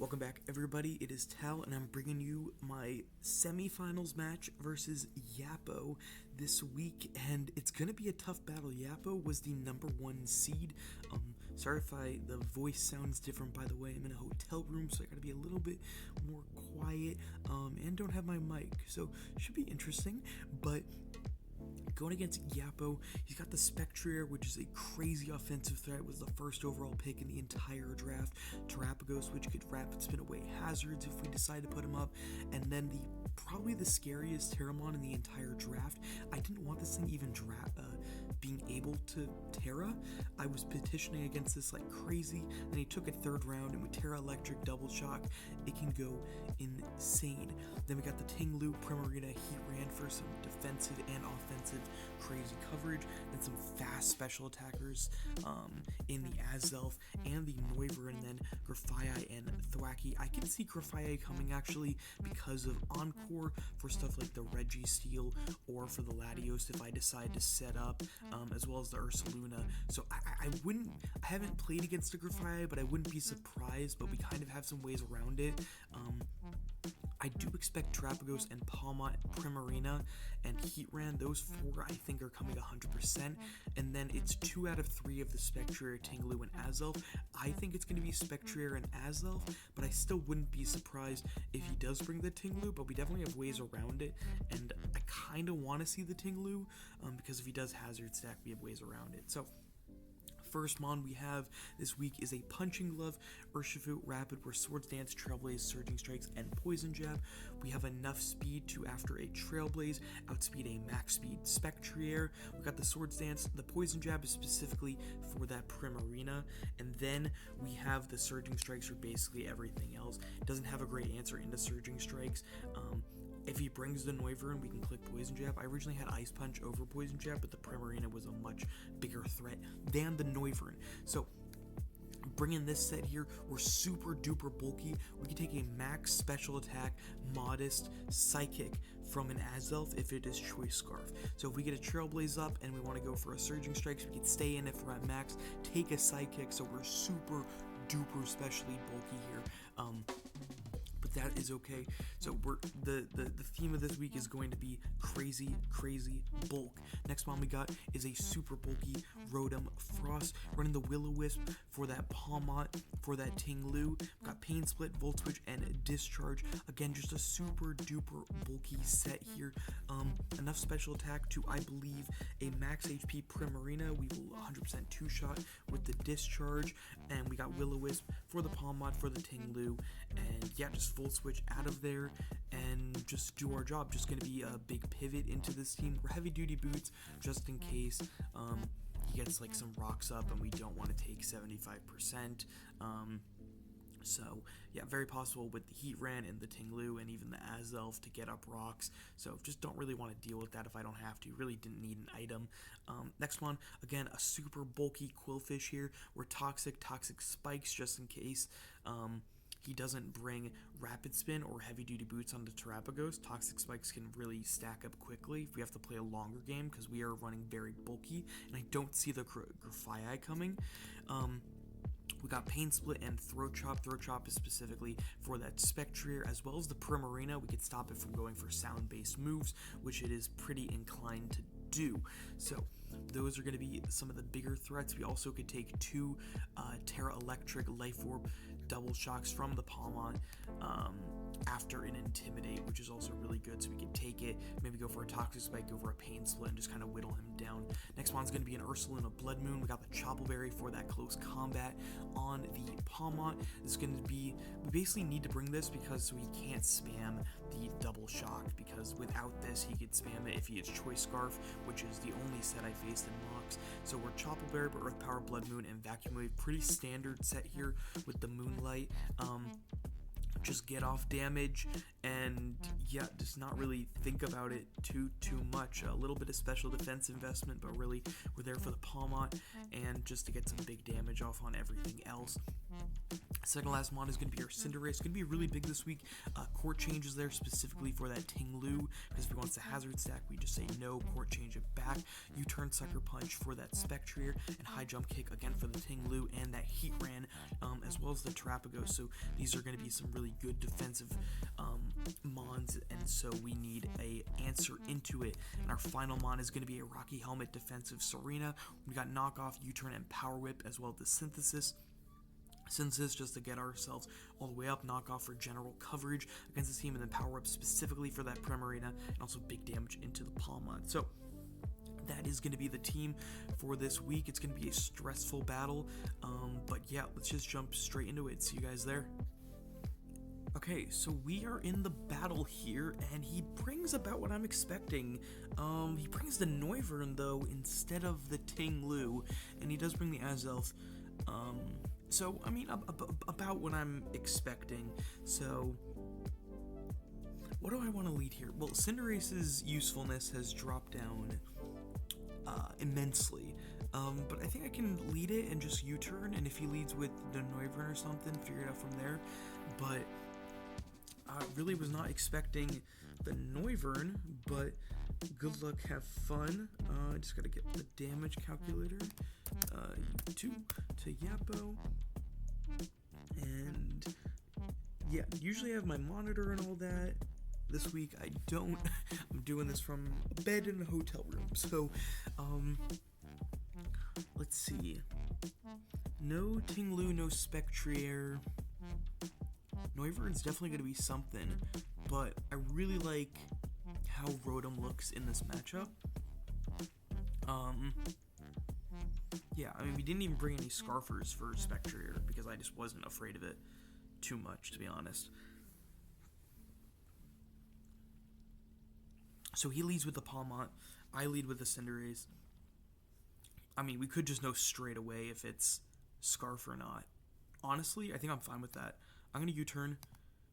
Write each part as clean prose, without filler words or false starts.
Welcome back, everybody. It is Tal, and I'm bringing you my semifinals match versus Yappo this week, and it's gonna be a tough battle. Yappo was the number one seed. Sorry if the voice sounds different. By the way, I'm in a hotel room, so I gotta be a little bit more quiet, and don't have my mic, so should be interesting. But going against Yappo, he's got the Spectrier, which is a crazy offensive threat, was the first overall pick in the entire draft. Terapagos, which could rapid spin away hazards if we decide to put him up. And then probably the scariest Terramon in the entire draft. I didn't want this thing even being able to Terra. I was petitioning against this like crazy. Then he took a third round, and with Terra Electric Double Shock, it can go insane. Then we got the Tinglu, Primarina, Heatran for some defensive and offensive crazy coverage, then some fast special attackers in the Azelf and the Noivern, and then Grafaiai and Thwackey. I can see Grafaiai coming actually because of Encore for stuff like the Registeel or for the Latios if I decide to set up, as well as the Ursaluna. So I haven't played against a Grafaiai, but I wouldn't be surprised, but we kind of have some ways around it. I do expect Terapagos and Palmont, Primarina, and Heatran. Those four I think are coming 100%. And then it's 2 out of 3 of the Spectrier, Tinglu, and Azelf. I think it's going to be Spectrier and Azelf, but I still wouldn't be surprised if he does bring the Tinglu, but we definitely have ways around it. And I kind of want to see the Tinglu, because if he does Hazard Stack, we have ways around it. So first mon we have this week is a Punching Glove, Urshifu, Rapid, where Swords Dance, Trailblaze, Surging Strikes, and Poison Jab. We have enough speed to, after a Trailblaze, outspeed a max speed Spectrier. We got the Swords Dance. The Poison Jab is specifically for that Primarina, and then we have the Surging Strikes for basically everything else. It doesn't have a great answer into Surging Strikes. If he brings the Noivern, we can click Poison Jab. I originally had Ice Punch over Poison Jab, but the Primarina was a much bigger threat than the Noivern. So bringing this set here, we're super duper bulky. We can take a max special attack, modest, psychic from an Azelf if it is Choice Scarf. So if we get a Trailblaze up and we want to go for a Surging Strikes, we can stay in if we're at max, take a psychic, so we're super duper specially bulky here. But that is okay. So the theme of this week is going to be crazy bulk. Next one we got is a super bulky Rotom Frost, running the Will-O-Wisp for that Palmont, for that Tinglu. We've got Pain Split, Volt Switch, and Discharge. Again, just a super duper bulky set here. Enough special attack to, I believe, a max HP Primarina. We will 100% two-shot with the Discharge, and we got Will-O-Wisp for the Palmont, for the Tinglu, and yeah, just Volt Switch out of there and just do our job. Just going to be a big pivot into this team. We're heavy duty boots just in case he gets like some rocks up and we don't want to take 75%. So yeah, very possible with the Heatran and the Tinglu and even the Azelf to get up rocks. So just don't really want to deal with that if I don't have to. Really didn't need an item. Next one, again, a super bulky Quillfish here. We're toxic spikes just in case he doesn't bring Rapid Spin or Heavy Duty Boots onto Terapagos. Toxic Spikes can really stack up quickly if we have to play a longer game because we are running very bulky, and I don't see the Grafaiai coming. We got Pain Split and Throat Chop. Throat Chop is specifically for that Spectrier, as well as the Primarina. We could stop it from going for sound-based moves, which it is pretty inclined to do. So those are going to be some of the bigger threats. We also could take 2 Terra Electric Life Orb Double Shocks from the Palmont after an Intimidate, which is also really good. So we could take it, maybe go for a Toxic Spike, go for a Pain Split, and just kind of whittle him down. Next one's going to be an Ursaluna Blood Moon. We got the Choppleberry for that close combat on the Palmont. This is going to be, we basically need to bring this because we can't spam the Double Shock, because without this he could spam it if he has Choice Scarf, which is the only set I faced in mocks. So we're Choppleberry, but Earth Power, Blood Moon, and Vacuum Wave. Pretty standard set here with the Moonlight. Just get off damage, and yeah, just not really think about it too much. A little bit of special defense investment, but really we're there for the Palmont and just to get some big damage off on everything else. Second last mod is going to be our Cinderace. It's going to be really big this week. Court changes there specifically for that Ting-Lu, because if he wants the Hazard stack, we just say no, court change it back. U-turn Sucker Punch for that Spectrier, and High Jump Kick again for the Ting-Lu, and that Heat Ran, as well as the Terapagos. So these are going to be some really good defensive mons, and so we need a answer into it. And our final mon is going to be a Rocky Helmet defensive Serena. We got Knockoff, U-turn, and Power Whip, as well as the Synthesis just to get ourselves all the way up. Knockoff for general coverage against the team, and then Power Up specifically for that Primarina, and also big damage into the Palmon. So that is going to be the team for this week. It's going to be a stressful battle, but yeah, let's just jump straight into it. See you guys there. Okay, so we are in the battle here, and he brings about what I'm expecting. He brings the Noivern, though, instead of the Ting-Lu, and he does bring the Azelf. So, I mean, about what I'm expecting. So, what do I want to lead here? Well, Cinderace's usefulness has dropped down immensely. But I think I can lead it and just U-turn, and if he leads with the Noivern or something, figure it out from there. But I really was not expecting the Noivern, but good luck, have fun. I just gotta get the damage calculator. U2 to Yappo. And yeah, usually I have my monitor and all that. This week I don't. I'm doing this from a bed in a hotel room. So, let's see. No Ting-Lu, no Spectrier. Noivern's definitely going to be something, but I really like how Rotom looks in this matchup. Yeah, I mean, we didn't even bring any Scarfers for Spectrier because I just wasn't afraid of it too much, to be honest. So he leads with the Palmont, I lead with the Cinderace. I mean, we could just know straight away if it's Scarf or not. Honestly, I think I'm fine with that. I'm going to U-turn,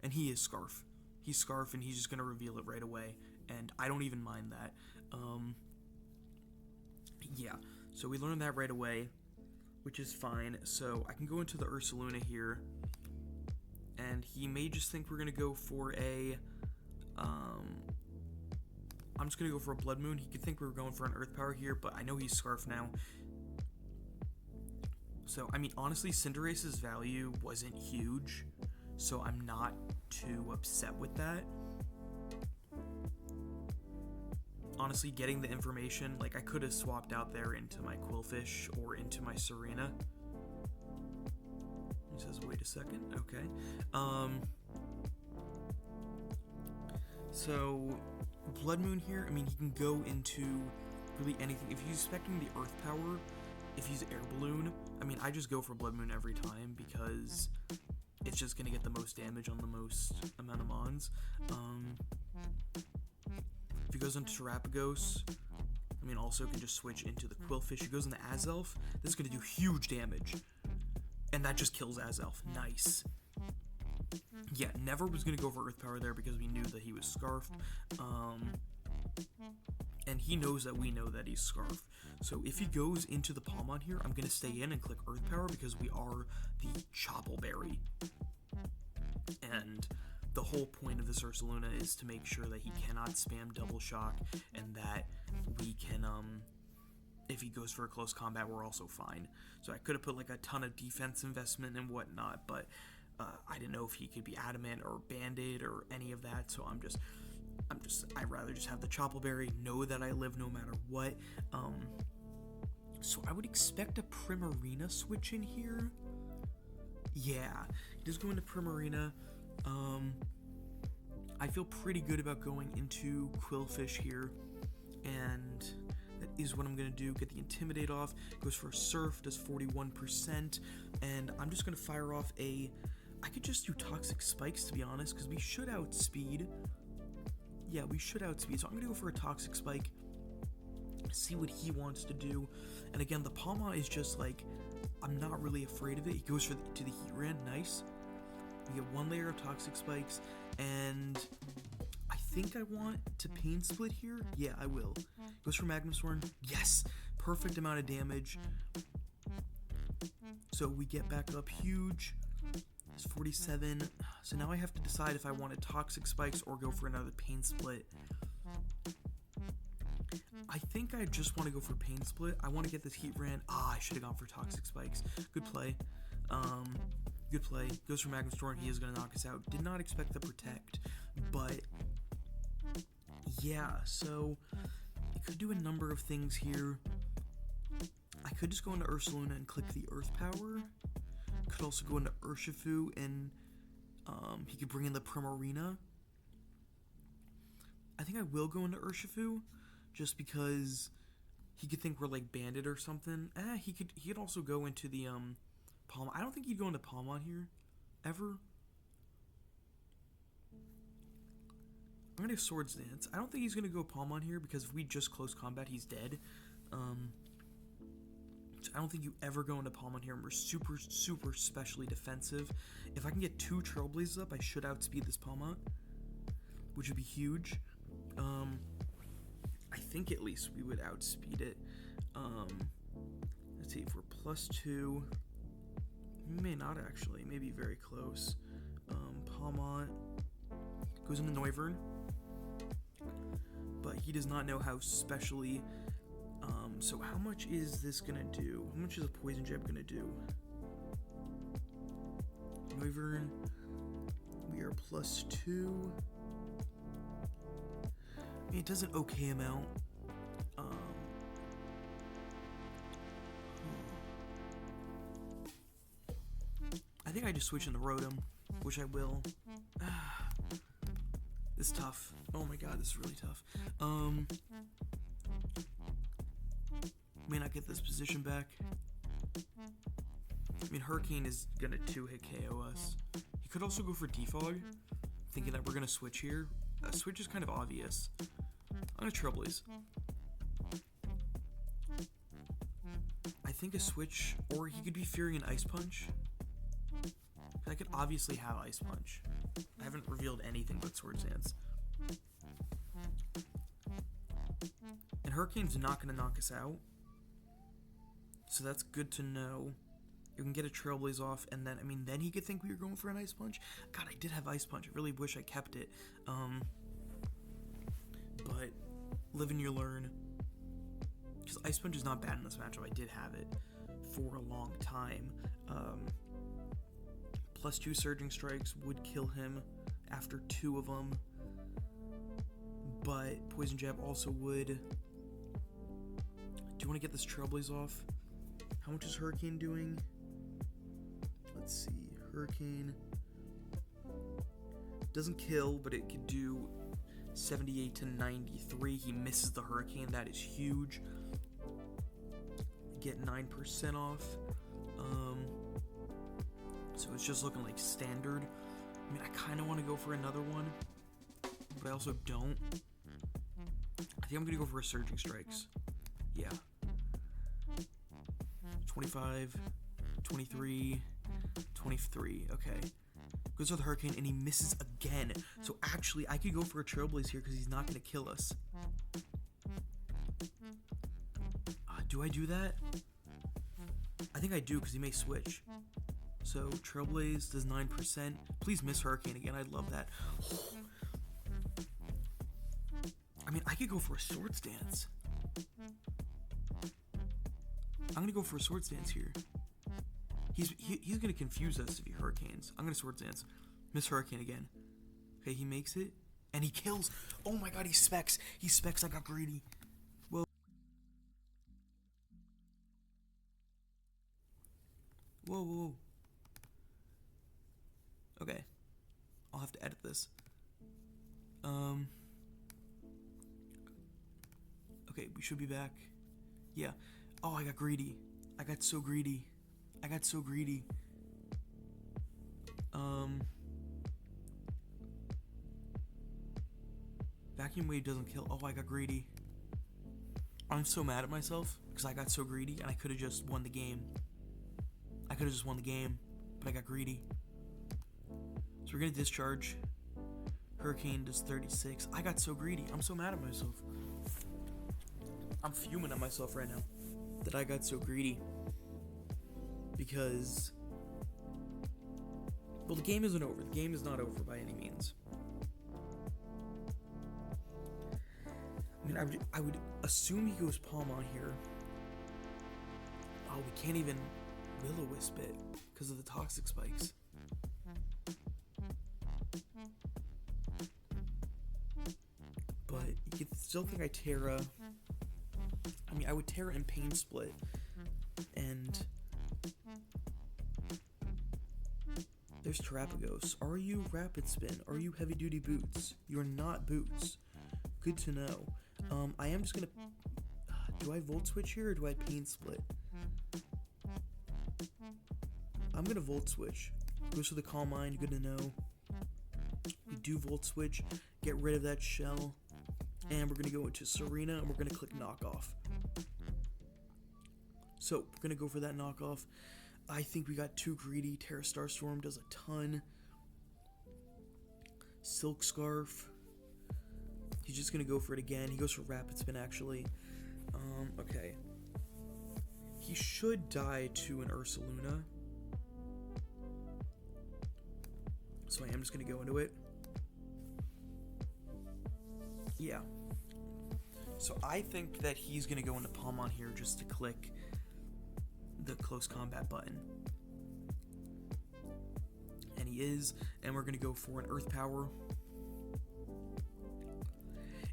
and he is Scarf. He's Scarf, and he's just going to reveal it right away, and I don't even mind that. Yeah, so we learned that right away, which is fine. So I can go into the Ursaluna here, and he may just think we're going to go for a... I'm just going to go for a Blood Moon. He could think we were going for an Earth Power here, but I know he's Scarf now. So, I mean, honestly, Cinderace's value wasn't huge, so I'm not too upset with that. Honestly, getting the information, like, I could have swapped out there into my Quillfish or into my Serena. He says, wait a second. Okay. So, Blood Moon here, I mean, he can go into really anything. If he's expecting the Earth Power, if he's Air Balloon, I mean, I just go for Blood Moon every time because it's just going to get the most damage on the most amount of mons. If he goes into Terapagos, I mean, also can just switch into the Quillfish. He goes into Azelf, this is going to do huge damage. And that just kills Azelf. Nice. Yeah, never was going to go for Earth Power there because we knew that he was Scarfed. And he knows that we know that he's Scarf. So if he goes into the Palmon here, I'm going to stay in and click Earth Power because we are the Choppleberry. And the whole point of this Ursaluna is to make sure that he cannot spam Double Shock and that we can, if he goes for a close combat, we're also fine. So I could have put like a ton of defense investment and whatnot, but I didn't know if he could be Adamant or Band-Aid or any of that, so I'd rather just have the Choppleberry, know that I live no matter what. So I would expect a Primarina switch in here. Yeah, he does go into Primarina. I feel pretty good about going into Quillfish here, and that is what I'm going to do. Get the Intimidate off, goes for a Surf, does 41%, and I'm just going to fire off I could just do Toxic Spikes, to be honest, because we should outspeed. Yeah, we should outspeed, so I'm going to go for a Toxic Spike, see what he wants to do. And again, the Palma is just like, I'm not really afraid of it. He goes to the Heat Ran, nice. We get one layer of Toxic Spikes, and I think I want to Pain Split here. Yeah, I will. Goes for Magnum Sworn, yes, perfect amount of damage. So we get back up huge. It's 47. So now I have to decide if I want a Toxic Spikes or go for another Pain Split. I think I just want to go for Pain Split. I want to get this Heat Ran. I should have gone for Toxic Spikes. Good play. Good play. Goes for Magnum Storm. He is going to knock us out. Did not expect the Protect, but yeah, so I could do a number of things here. I could just go into Ursaluna and click the Earth Power. Could also go into Urshifu and he could bring in the Primarina. I think I will go into Urshifu just because he could think we're like Bandit or something. He could also go into the Palm. I don't think he'd go into Palmon here ever. I'm gonna Swords Dance. I don't think he's gonna go Palmon here because if we just close combat, he's dead. So I don't think you ever go into Palmon here, and we're super, super specially defensive. If I can get 2 Trailblazers up, I should outspeed this Palmon, which would be huge. I think at least we would outspeed it. Let's see, if we're +2, we may not actually, maybe very close. Palmon goes into Noivern, but he does not know how specially. So how much is this gonna do? How much is a Poison Jab gonna do? Noivern, we are +2. I mean, it does an okay amount. I think I just switch into Rotom, which I will. This is tough. Oh my god, this is really tough. May not get this position back. I mean, Hurricane is gonna 2-hit KO us. He could also go for Defog, thinking that we're gonna switch here. Switch is kind of obvious. I'm gonna Trailblaze. I think a switch, or he could be fearing an Ice Punch. I could obviously have Ice Punch. I haven't revealed anything but Swords Dance. And Hurricane's not gonna knock us out. So that's good to know. You can get a Trailblaze off, and then, I mean, then he could think we were going for an Ice Punch. God, I did have Ice Punch. I really wish I kept it. But live and you learn. Because Ice Punch is not bad in this matchup. I did have it for a long time. +2 Surging Strikes would kill him after 2 of them. But Poison Jab also would. Do you want to get this Trailblaze off? How much is Hurricane doing? Let's see. Hurricane doesn't kill, but it could do 78 to 93. He misses the Hurricane. That is huge. Get 9% off. So it's just looking like standard. I mean, I kind of want to go for another one, but I also don't. I think I'm going to go for a Surging Strikes. Yeah. 25, 23, 23. Okay. Goes for the Hurricane, and he misses again. So actually, I could go for a Trailblaze here because he's not going to kill us. Do I do that? I think I do because he may switch. So Trailblaze does 9%. Please miss Hurricane again. I'd love that. I mean, I could go for a Swords Dance. I'm going to go for a Swords Dance here. He's going to confuse us if he Hurricanes. I'm going to Swords Dance. Miss Hurricane again. Okay, he makes it. And he kills. Oh my god, he specs. He specs. I got greedy. Whoa. Whoa, whoa. Okay. I'll have to edit this. Okay, we should be back. Yeah. Oh, I got greedy. I got so greedy. I got so greedy. Vacuum Wave doesn't kill. Oh, I got greedy. I'm so mad at myself because I got so greedy and I could have just won the game. I could have just won the game, but I got greedy. So we're gonna discharge. Hurricane does 36. I got so greedy. I'm so mad at myself. I'm fuming at myself right now that I got so greedy. Because Well, the game isn't over. The game is not over by any means. I mean, I would assume he goes Palma here. Oh, we can't even Will-O-Wisp it because of the toxic spikes. But you could still think I Terra. I mean, I would Terra and Pain Split. And there's Terapagos. Are you Rapid Spin? Are you Heavy Duty Boots? You're not Boots. Good to know. I am just gonna... do I Volt Switch here or do I Pain Split? I'm gonna Volt Switch. Goes for the Calm Mind, good to know. We do Volt Switch, get rid of that shell, and we're gonna go into Serena and we're gonna click Knockoff. So, we're gonna go for that knockoff. I think we got too greedy. Terra Starstorm does a ton. Silk Scarf. He's just gonna go for it again. He goes for Rapid Spin actually. Okay. He should die to an Ursaluna. So I am just gonna go into it. Yeah. So I think that he's gonna go into Palmon here just to click the close combat button. And he is, and we're gonna go for an Earth Power.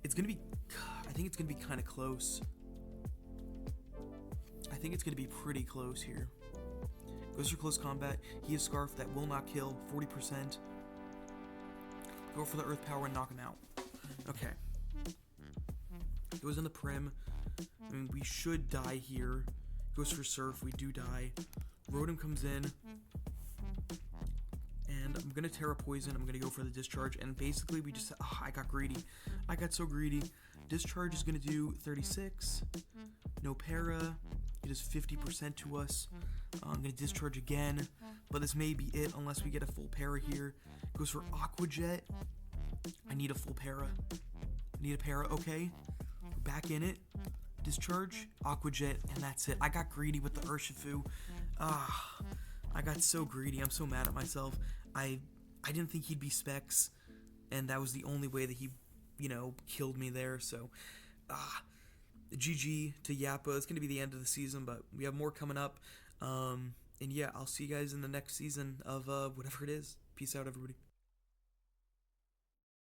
It's gonna be, I think it's gonna be kind of close. I think it's gonna be pretty close here. Goes for close combat. He has Scarf that will not kill, 40%. Go for the Earth Power and knock him out. Okay. Goes in the Prim. I mean, we should die here. Goes for Surf. We do die. Rotom comes in. And I'm going to Terra Poison. I'm going to go for the Discharge. And basically, we just... Oh, I got greedy. I got so greedy. Discharge is going to do 36. No Para. It is 50% to us. I'm going to Discharge again. But this may be it unless we get a full Para here. Goes for Aqua Jet. I need a full Para. I need a Para. Okay. We're back in it. Discharge. Aqua Jet. And that's it. I got greedy with the Urshifu. I got so greedy. I'm so mad at myself. I didn't think he'd be Specs. And that was the only way that he, you know, killed me there. So, GG to Yappa. It's going to be the end of the season, but we have more coming up. And yeah, I'll see you guys in the next season of whatever it is. Peace out, everybody.